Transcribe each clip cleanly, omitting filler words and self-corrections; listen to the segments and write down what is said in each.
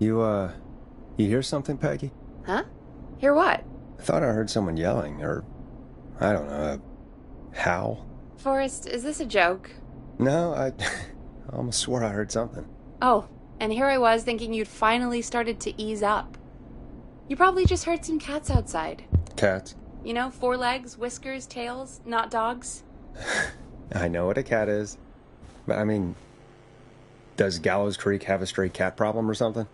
You hear something, Peggy? Huh? Hear what? I thought I heard someone yelling, or, I don't know, a howl. Forrest, is this a joke? No, I almost swore I heard something. Oh, and here I was thinking you'd finally started to ease up. You probably just heard some cats outside. Cats? You know, 4 legs, whiskers, tails, not dogs. I know what a cat is. But I mean, does Gallows Creek have a stray cat problem or something?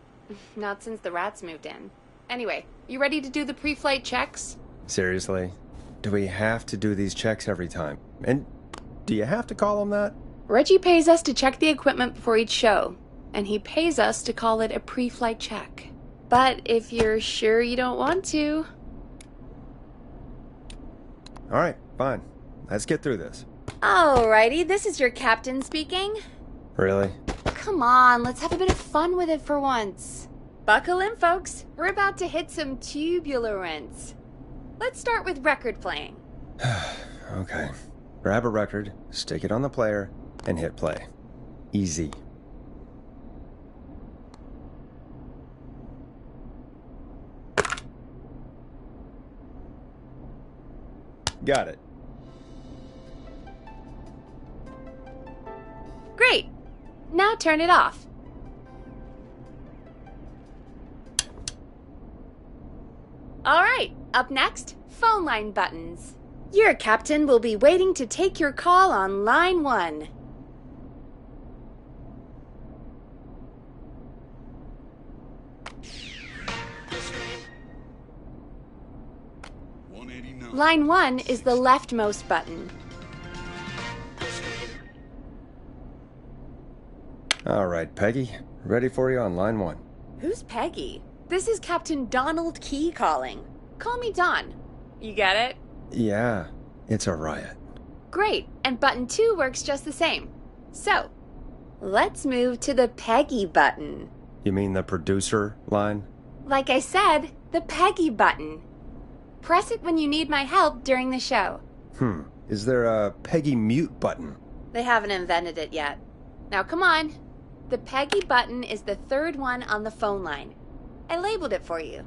Not since the rats moved in. Anyway, you ready to do the pre-flight checks? Seriously? Do we have to do these checks every time? And do you have to call them that? Reggie pays us to check the equipment before each show, and he pays us to call it a pre-flight check. But if you're sure you don't want to... All right, fine. Let's get through this. Alrighty, this is your captain speaking. Really? Come on, let's have a bit of fun with it for once. Buckle in, folks. We're about to hit some tubular rents. Let's start with record playing. Okay. Grab a record, stick it on the player, and hit play. Easy. Got it. Great. Now turn it off. All right, up next, phone line buttons. Your captain will be waiting to take your call on line 1. Line 1 is the leftmost button. All right, Peggy. Ready for you on line 1. Who's Peggy? This is Captain Donald Key calling. Call me Don. You get it? Yeah, it's a riot. Great, and button 2 works just the same. So, let's move to the Peggy button. You mean the producer line? Like I said, the Peggy button. Press it when you need my help during the show. Is there a Peggy mute button? They haven't invented it yet. Now come on. The Peggy button is the 3rd one on the phone line. I labeled it for you.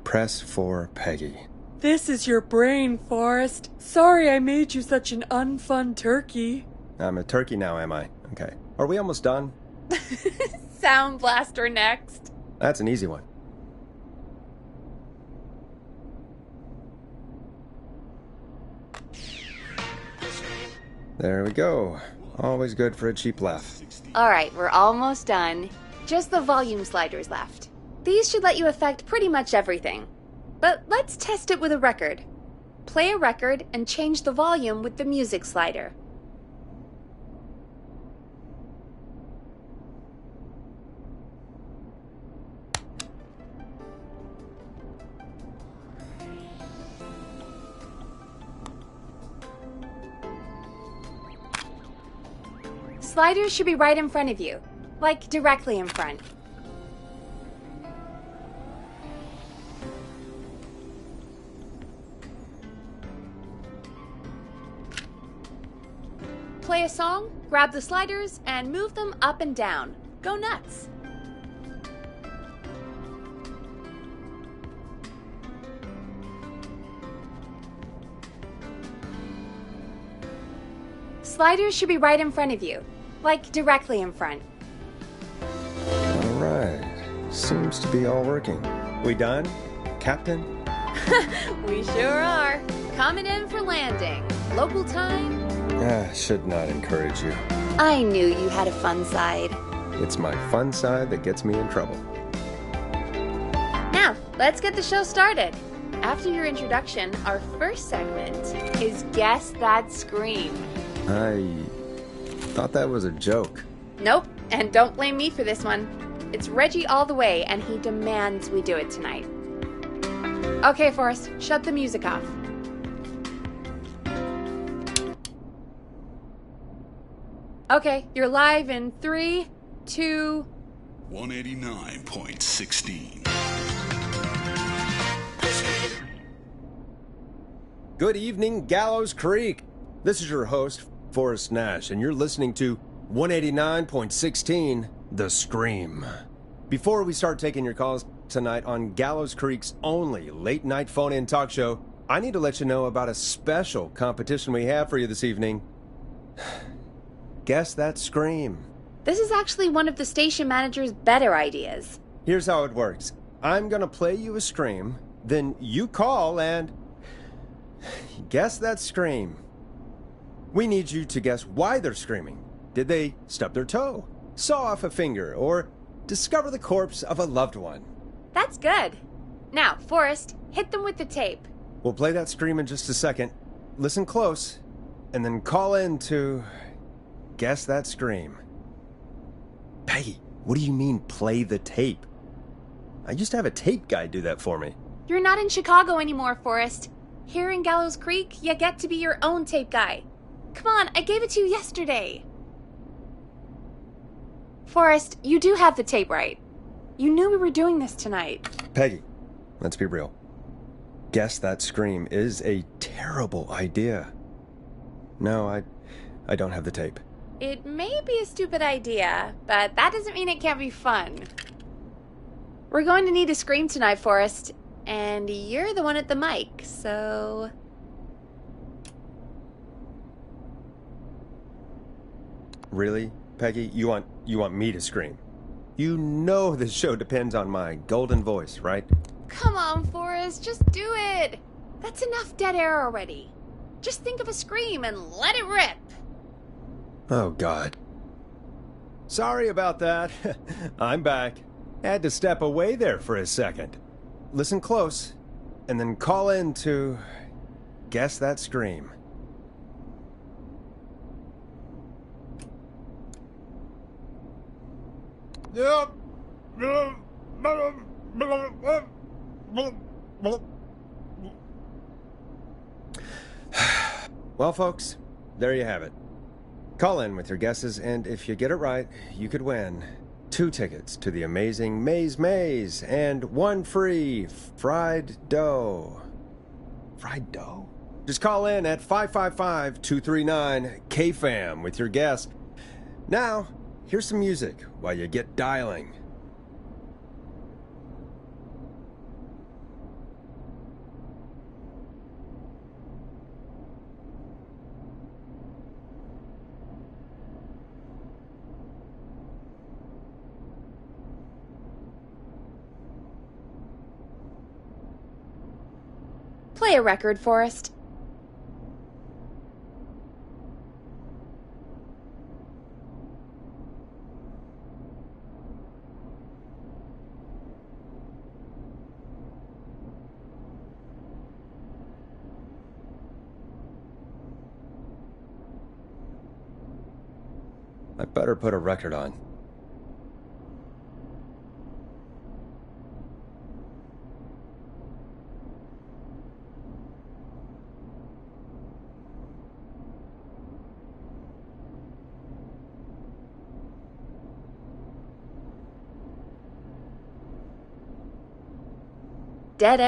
Press for Peggy. This is your brain, Forrest. Sorry I made you such an unfun turkey. I'm a turkey now, am I? Okay. Are we almost done? Sound Blaster next. That's an easy one. There we go. Always good for a cheap laugh. Alright, we're almost done. Just the volume sliders left. These should let you affect pretty much everything. But let's test it with a record. Play a record and change the volume with the music slider. Sliders should be right in front of you, like directly in front. Play a song, grab the sliders, and move them up and down. Go nuts! Sliders should be right in front of you, like directly in front. All right. Seems to be all working. We done, Captain? We sure are. Coming in for landing. Local time. Should not encourage you. I knew you had a fun side. It's my fun side that gets me in trouble. Now, let's get the show started. After your introduction, our first segment is Guess That Scream. I thought that was a joke. Nope, and don't blame me for this one. It's Reggie all the way, and he demands we do it tonight. Okay, Forrest, shut the music off. Okay, you're live in 3, 2... 189.16. Good evening, Gallows Creek. This is your host, Forrest Nash, and you're listening to 189.16, The Scream. Before we start taking your calls tonight on Gallows Creek's only late-night phone-in talk show, I need to let you know about a special competition we have for you this evening. Guess that scream. This is actually one of the station manager's better ideas. Here's how it works. I'm gonna play you a scream, then you call and guess that scream. We need you to guess why they're screaming. Did they stub their toe, saw off a finger, or discover the corpse of a loved one? That's good. Now, Forrest, hit them with the tape. We'll play that scream in just a second. Listen close, and then call in to guess that scream. Peggy, what do you mean, play the tape? I used to have a tape guy do that for me. You're not in Chicago anymore, Forrest. Here in Gallows Creek, you get to be your own tape guy. Come on, I gave it to you yesterday. Forrest, you do have the tape right. You knew we were doing this tonight. Peggy, let's be real. Guess that scream is a terrible idea. No, I don't have the tape. It may be a stupid idea, but that doesn't mean it can't be fun. We're going to need a scream tonight, Forrest, and you're the one at the mic, so... Really, Peggy? You want me to scream? You know this show depends on my golden voice, right? Come on, Forrest, just do it. That's enough dead air already. Just think of a scream and let it rip. Oh, God. Sorry about that. I'm back. Had to step away there for a second. Listen close, and then call in to guess that scream. Well, folks, there you have it. Call in with your guesses, and if you get it right, you could win 2 tickets to the amazing Maze Maze and 1 free fried dough. Fried dough? Just call in at 555-239-KFAM with your guess. Now, here's some music while you get dialing. Play a record, Forrest. I better put a record on. Dead